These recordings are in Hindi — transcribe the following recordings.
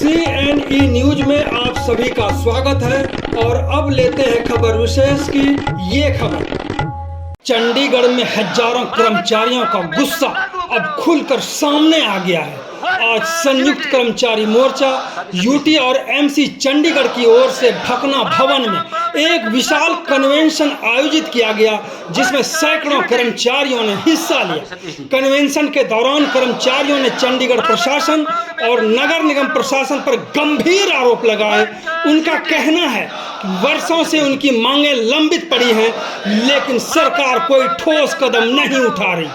CNE न्यूज में आप सभी का स्वागत है और अब लेते हैं खबर विशेष की ये खबर। चंडीगढ़ में हजारों कर्मचारियों का गुस्सा अब खुलकर सामने आ गया है। आज संयुक्त कर्मचारी मोर्चा यूटी और एमसी चंडीगढ़ की ओर से भकना भवन में एक विशाल कन्वेंशन आयोजित किया गया, जिसमें सैकड़ों कर्मचारियों ने हिस्सा लिया। कन्वेंशन के दौरान कर्मचारियों ने चंडीगढ़ प्रशासन और नगर निगम प्रशासन पर गंभीर आरोप लगाए। उनका कहना है कि वर्षों से उनकी मांगें लंबित पड़ी हैं, लेकिन सरकार कोई ठोस कदम नहीं उठा रही।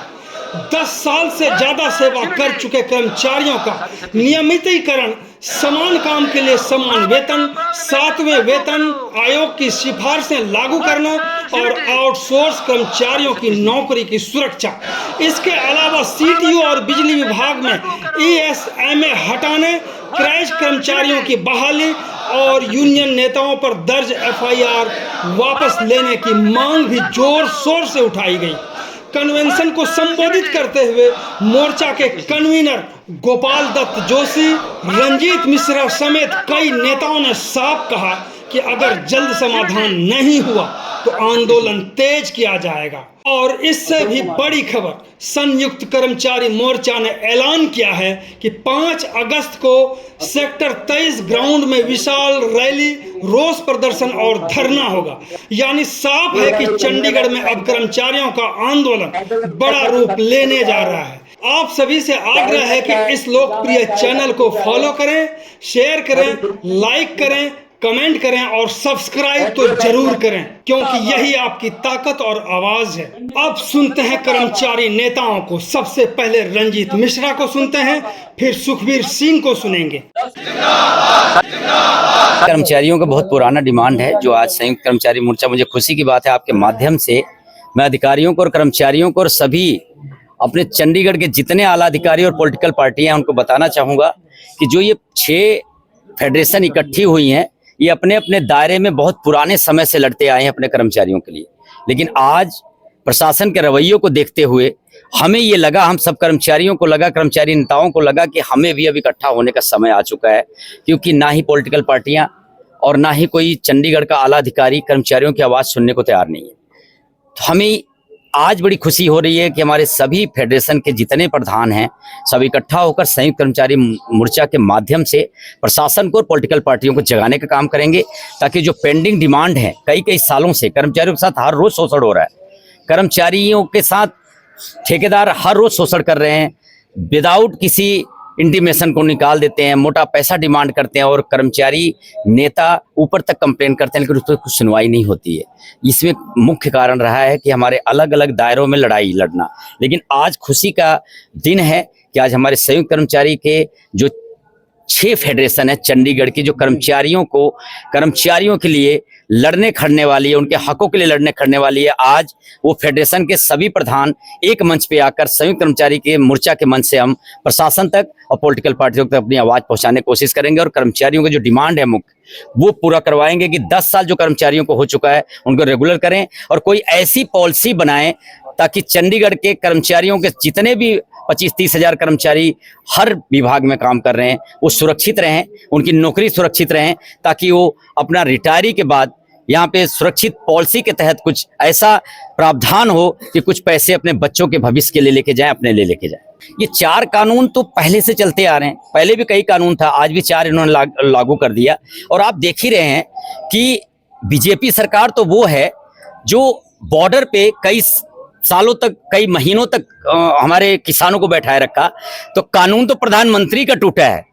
10 साल से ज्यादा सेवा कर चुके कर्मचारियों का नियमितीकरण, समान काम के लिए समान वेतन, 7वें वेतन आयोग की सिफारिशें लागू करना और आउटसोर्स कर्मचारियों की नौकरी की सुरक्षा। इसके अलावा सीटीओ और बिजली विभाग में ESMA हटाने, क्रैश कर्मचारियों की बहाली और यूनियन नेताओं पर दर्ज FIR वापस लेने की मांग भी जोर शोर से उठाई गई। कन्वेंशन को संबोधित करते हुए मोर्चा के कन्वीनर गोपाल दत्त जोशी, रंजीत मिश्रा समेत कई नेताओं ने साफ कहा कि अगर जल्द समाधान नहीं हुआ तो आंदोलन तेज किया जाएगा। और इससे भी बड़ी खबर, संयुक्त कर्मचारी मोर्चा ने ऐलान किया है कि 5 अगस्त को सेक्टर 23 ग्राउंड में विशाल रैली, रोष प्रदर्शन और धरना होगा। यानी साफ है कि चंडीगढ़ में अब कर्मचारियों का आंदोलन बड़ा रूप लेने जा रहा है। आप सभी से आग्रह है कि इस लोकप्रिय चैनल को फॉलो करें, शेयर करें, लाइक करें, कमेंट करें और सब्सक्राइब तो जरूर करें, क्योंकि यही आपकी ताकत और आवाज है। अब सुनते हैं कर्मचारी नेताओं को। सबसे पहले रंजीत मिश्रा को सुनते हैं, फिर सुखबीर सिंह को सुनेंगे। कर्मचारियों का बहुत पुराना डिमांड है जो आज संयुक्त कर्मचारी मोर्चा, मुझे खुशी की बात है आपके माध्यम से मैं अधिकारियों को और कर्मचारियों को और सभी अपने चंडीगढ़ के जितने आला अधिकारी और पॉलिटिकल पार्टियां हैं उनको बताना चाहूंगा कि जो ये 6 फेडरेशन इकट्ठी हुई हैं, ये अपने अपने दायरे में बहुत पुराने समय से लड़ते आए हैं अपने कर्मचारियों के लिए। लेकिन आज प्रशासन के रवैयों को देखते हुए हमें ये लगा, हम सब कर्मचारियों को लगा, कर्मचारी नेताओं को लगा कि हमें भी अब इकट्ठा होने का समय आ चुका है, क्योंकि ना ही पॉलिटिकल पार्टियां और ना ही कोई चंडीगढ़ का आला अधिकारी कर्मचारियों की आवाज़ सुनने को तैयार नहीं है। तो हमें आज बड़ी खुशी हो रही है कि हमारे सभी फेडरेशन के जितने प्रधान हैं सब इकट्ठा होकर संयुक्त कर्मचारी मोर्चा के माध्यम से प्रशासन को और पॉलिटिकल पार्टियों को जगाने का काम करेंगे, ताकि जो पेंडिंग डिमांड है कई सालों से कर्मचारियों के साथ हर रोज शोषण हो रहा है। कर्मचारियों के साथ ठेकेदार हर रोज शोषण कर रहे हैं, विदाउट किसी इंटीमेशन को निकाल देते हैं, मोटा पैसा डिमांड करते हैं और कर्मचारी नेता ऊपर तक कंप्लेन करते हैं, लेकिन उस पर कुछ सुनवाई नहीं होती है। इसमें मुख्य कारण रहा है कि हमारे अलग अलग दायरों में लड़ाई लड़ना। लेकिन आज खुशी का दिन है कि आज हमारे संयुक्त कर्मचारी के जो 6 फेडरेशन है चंडीगढ़ की, जो कर्मचारियों के लिए लड़ने खड़ने वाली है, उनके हकों के लिए लड़ने खड़ने वाली है, आज वो फेडरेशन के सभी प्रधान एक मंच पे आकर संयुक्त कर्मचारी के मोर्चा के मंच से हम प्रशासन तक और पॉलिटिकल पार्टियों तक अपनी आवाज पहुंचाने की कोशिश करेंगे और कर्मचारियों का जो डिमांड है मुख्य वो पूरा करवाएंगे कि 10 साल जो कर्मचारियों को हो चुका है उनको रेगुलर करें और कोई ऐसी पॉलिसी बनाएं ताकि चंडीगढ़ के कर्मचारियों के जितने भी 25-30 हजार कर्मचारी हर विभाग में काम कर रहे हैं वो सुरक्षित रहें, उनकी नौकरी सुरक्षित रहें, ताकि वो अपना रिटायरी के बाद यहाँ पे सुरक्षित पॉलिसी के तहत कुछ ऐसा प्रावधान हो कि कुछ पैसे अपने बच्चों के भविष्य के लिए लेके जाएं, अपने लिए लेके जाएं। ये 4 कानून तो पहले से चलते आ रहे हैं, पहले भी कई कानून था, आज भी 4 इन्होंने लागू कर दिया। और आप देख ही रहे हैं कि बीजेपी सरकार तो वो है जो बॉर्डर पे कई सालों तक, कई महीनों तक हमारे किसानों को बैठाए रखा। तो कानून तो प्रधानमंत्री का टूटा है,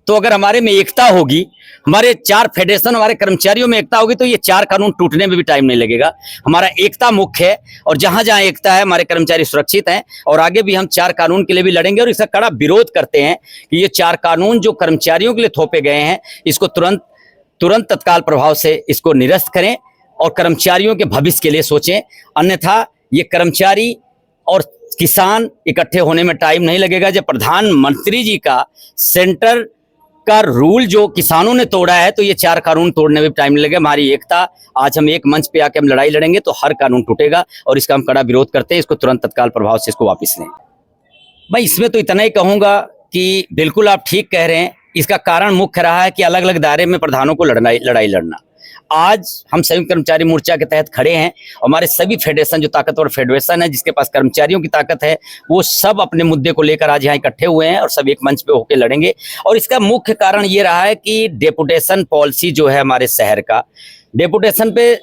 तो अगर हमारे में एकता होगी, हमारे 4 फेडरेशन, हमारे कर्मचारियों में एकता होगी, तो ये 4 कानून टूटने में भी टाइम नहीं लगेगा। हमारा एकता मुख्य है और जहां जहां एकता है हमारे कर्मचारी सुरक्षित हैं। और आगे भी हम 4 कानून के लिए भी लड़ेंगे और इसका कड़ा विरोध करते हैं कि ये 4 कानून जो कर्मचारियों के लिए थोपे गए हैं, इसको तुरंत तत्काल प्रभाव से इसको निरस्त करें और कर्मचारियों के भविष्य के लिए सोचें। अन्यथा ये कर्मचारी और किसान इकट्ठे होने में टाइम नहीं लगेगा। जब प्रधानमंत्री जी का सेंटर का रूल जो किसानों ने तोड़ा है, तो ये 4 कानून तोड़ने में टाइम नहीं लगेगा। हमारी एकता, आज हम एक मंच पे आके हम लड़ाई लड़ेंगे तो हर कानून टूटेगा और इसका हम कड़ा विरोध करते हैं। इसको तुरंत तत्काल प्रभाव से इसको वापस लें। मैं इसमें तो इतना ही कहूँगा कि बिल्कुल आप ठीक कह रहे हैं इसका कारण मुख्य रहा है कि अलग अलग दायरे में प्रधानों को लड़ाई लड़ना। आज हम संयुक्त कर्मचारी मोर्चा के तहत खड़े हैं। हमारे सभी फेडरेशन, जो ताकतवर फेडरेशन है, जिसके पास कर्मचारियों की ताकत है, वो सब अपने मुद्दे को लेकर आज यहाँ इकट्ठे हुए हैं और सब एक मंच पे होकर लड़ेंगे। और इसका मुख्य कारण ये रहा है कि डेपुटेशन पॉलिसी जो है हमारे शहर का, डेपुटेशन पे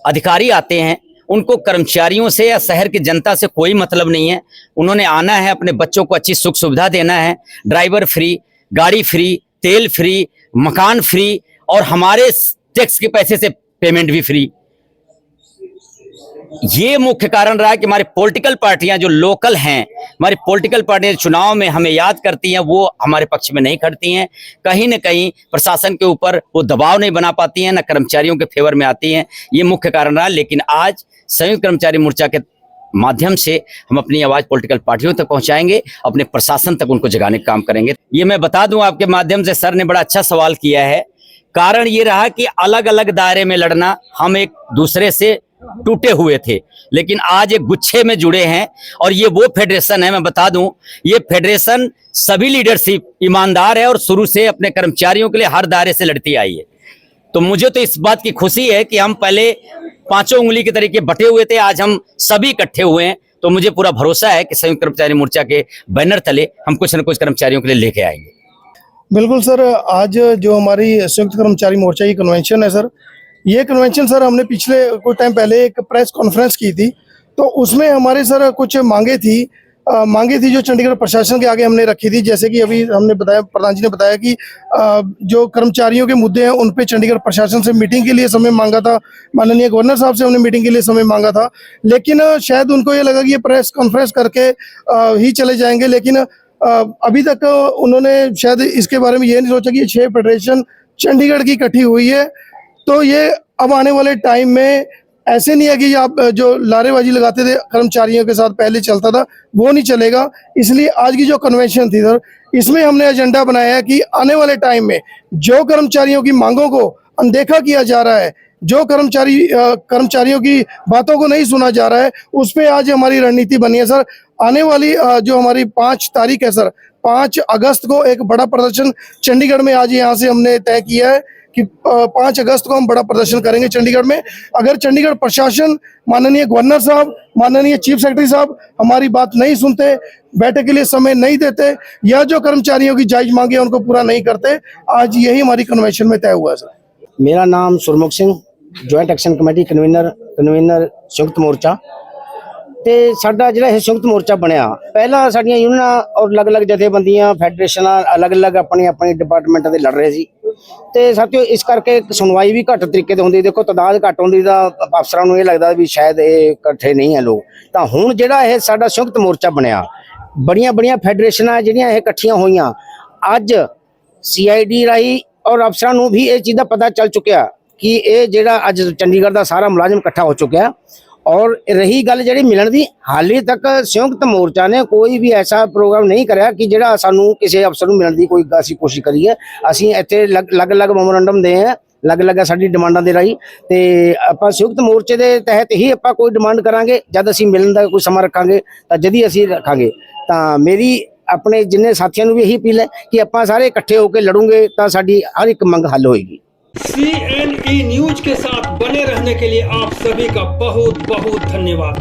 अधिकारी आते हैं, उनको कर्मचारियों से या शहर की जनता से कोई मतलब नहीं है। उन्होंने आना है, अपने बच्चों को अच्छी सुख सुविधा देना है, ड्राइवर फ्री, गाड़ी फ्री, तेल फ्री, मकान फ्री और हमारे टैक्स के पैसे से पेमेंट भी फ्री। ये मुख्य कारण रहा कि हमारी पॉलिटिकल पार्टियां जो लोकल हैं, हमारी पॉलिटिकल पार्टियां चुनाव में हमें याद करती हैं, वो हमारे पक्ष में नहीं खड़ती हैं। कहीं न कहीं प्रशासन के ऊपर वो दबाव नहीं बना पाती हैं, न कर्मचारियों के फेवर में आती हैं। ये मुख्य कारण रहा। लेकिन आज संयुक्त कर्मचारी मोर्चा के माध्यम से हम अपनी आवाज पॉलिटिकल पार्टियों तक पहुंचाएंगे, अपने प्रशासन तक उनको जगाने का काम करेंगे। ये मैं बता दूं आपके माध्यम से, सर ने बड़ा अच्छा सवाल किया है। कारण ये रहा कि अलग अलग दायरे में लड़ना, हम एक दूसरे से टूटे हुए थे, लेकिन आज एक गुच्छे में जुड़े हैं। और ये वो फेडरेशन है, मैं बता दूं, ये फेडरेशन सभी लीडरशिप ईमानदार है और शुरू से अपने कर्मचारियों के लिए हर दायरे से लड़ती आई है। तो मुझे तो इस बात की खुशी है कि हम पहले पांचों उंगली के तरीके बटे हुए थे, आज हम सभी इकट्ठे हुए हैं। तो मुझे पूरा भरोसा है कि संयुक्त कर्मचारी मोर्चा के बैनर तले हम कुछ न कुछ कर्मचारियों के लिए लेके आएंगे। बिल्कुल सर, आज जो हमारी संयुक्त कर्मचारी मोर्चा की कन्वेंशन है सर, ये कन्वेंशन सर हमने पिछले कुछ टाइम पहले एक प्रेस कॉन्फ्रेंस की थी, तो उसमें हमारे सर कुछ मांगे थी जो चंडीगढ़ प्रशासन के आगे हमने रखी थी। जैसे कि अभी हमने बताया, प्रधान जी ने बताया कि जो कर्मचारियों के मुद्दे हैं उन पे चंडीगढ़ प्रशासन से मीटिंग के लिए समय मांगा था, माननीय गवर्नर साहब से हमने मीटिंग के लिए समय मांगा था। लेकिन शायद उनको ये लगा कि ये प्रेस कॉन्फ्रेंस करके ही चले जाएंगे, लेकिन अभी तक उन्होंने शायद इसके बारे में ये नहीं सोचा कि ये 6 फेडरेशन चंडीगढ़ की इकट्ठी हुई है। तो ये अब आने वाले टाइम में ऐसे नहीं है कि आप जो लारेबाजी लगाते थे कर्मचारियों के साथ पहले चलता था, वो नहीं चलेगा। इसलिए आज की जो कन्वेंशन थी सर, इसमें हमने एजेंडा बनाया है कि आने वाले टाइम में जो कर्मचारियों की मांगों को अनदेखा किया जा रहा है, जो कर्मचारियों की बातों को नहीं सुना जा रहा है, उस पर आज हमारी रणनीति बनी है सर। आने वाली जो हमारी 5 तारीख है सर, 5 अगस्त को एक बड़ा प्रदर्शन चंडीगढ़ में आज यहाँ से हमने तय किया है कि 5 अगस्त को हम बड़ा प्रदर्शन करेंगे चंडीगढ़ में। अगर चंडीगढ़ प्रशासन, माननीय गवर्नर साहब, माननीय चीफ सेक्रेटरी साहब हमारी बात नहीं सुनते, बैठक के लिए समय नहीं देते, या जो कर्मचारियों की जायज मांगे उनको पूरा नहीं करते, आज यही हमारी कन्वेंशन में तय हुआ है सर। मेरा नाम Surmukh Singh, joint action committee convener Sanyukt Morcha. ਤੇ ਸਾਡਾ ਜਿਹੜਾ ਇਹ ਸੰਯੁਕਤ ਮੋਰਚਾ ਬਣਿਆ, ਪਹਿਲਾਂ ਸਾਡੀਆਂ ਯੂਨੀਅਨਾਂ ਔਰ ਅਲੱਗ-ਅਲੱਗ ਜਥੇਬੰਦੀਆਂ, ਫੈਡਰੇਸ਼ਨਾਂ ਅਲੱਗ-ਅਲੱਗ ਆਪਣੇ ਡਿਪਾਰਟਮੈਂਟਾਂ ਦੇ ਲੜ ਰਹੇ ਸੀ। ਤੇ ਸਾਥੀਓ ਇਸ ਕਰਕੇ ਸੁਣਵਾਈ ਵੀ ਘੱਟ ਤਰੀਕੇ ਤੇ ਹੁੰਦੀ, ਦੇਖੋ ਤਾਦਾਦ ਘੱਟ ਹੁੰਦੀ ਤਾਂ ਅਫਸਰਾਂ ਨੂੰ ਇਹ ਲੱਗਦਾ ਵੀ ਸ਼ਾਇਦ ਇਹ ਇਕੱਠੇ ਨਹੀਂ ਹੈ ਲੋਕ। ਤਾਂ ਹੁਣ ਜਿਹੜਾ ਇਹ ਸਾਡਾ ਸੰਯੁਕਤ ਮੋਰਚਾ ਬਣਿਆ, ਬੜੀਆਂ ਫੈਡਰੇਸ਼ਨਾਂ ਜਿਹੜੀਆਂ ਇਹ ਇਕੱਠੀਆਂ ਹੋਈਆਂ, ਅੱਜ CID ਰਾਹੀਂ ਔਰ ਅਫਸਰਾਂ ਨੂੰ ਵੀ ਇਹ ਚੀਜ਼ ਦਾ ਪਤਾ ਚੱਲ ਚੁੱਕਿਆ ਕਿ ਇਹ ਜਿਹੜਾ ਅੱਜ ਚੰਡੀਗੜ੍ਹ ਦਾ ਸਾਰਾ ਮੁਲਾਜ਼ਮ ਇਕੱਠਾ ਹੋ ਚੁੱਕਿਆ। और रही गल जी मिलन की, हाले तक संयुक्त मोर्चा ने कोई भी ऐसा प्रोग्राम नहीं कराया कि जिहड़ा सानू किसी अफसर नूं मिलण दी कोई असीं कोशिश करी है। असीं इत्थे अलग-अलग मैमोरेंडम दे हैं, अलग-अलग साडी डिमांडां दे राही, ते आपां संयुक्त मोर्चे दे तहत ही आपां कोई डिमांड करांगे। जद असीं मिलण दा कोई समा रखांगे तां जदी असीं रखांगे, तां मेरी अपने जिन्ने साथियों नूं भी यही अपील है कि आपां सारे इकट्ठे होकर लड़ूंगे तां साडी हर एक मंग हल होएगी। CNE न्यूज के साथ बने रहने के लिए आप सभी का बहुत बहुत धन्यवाद।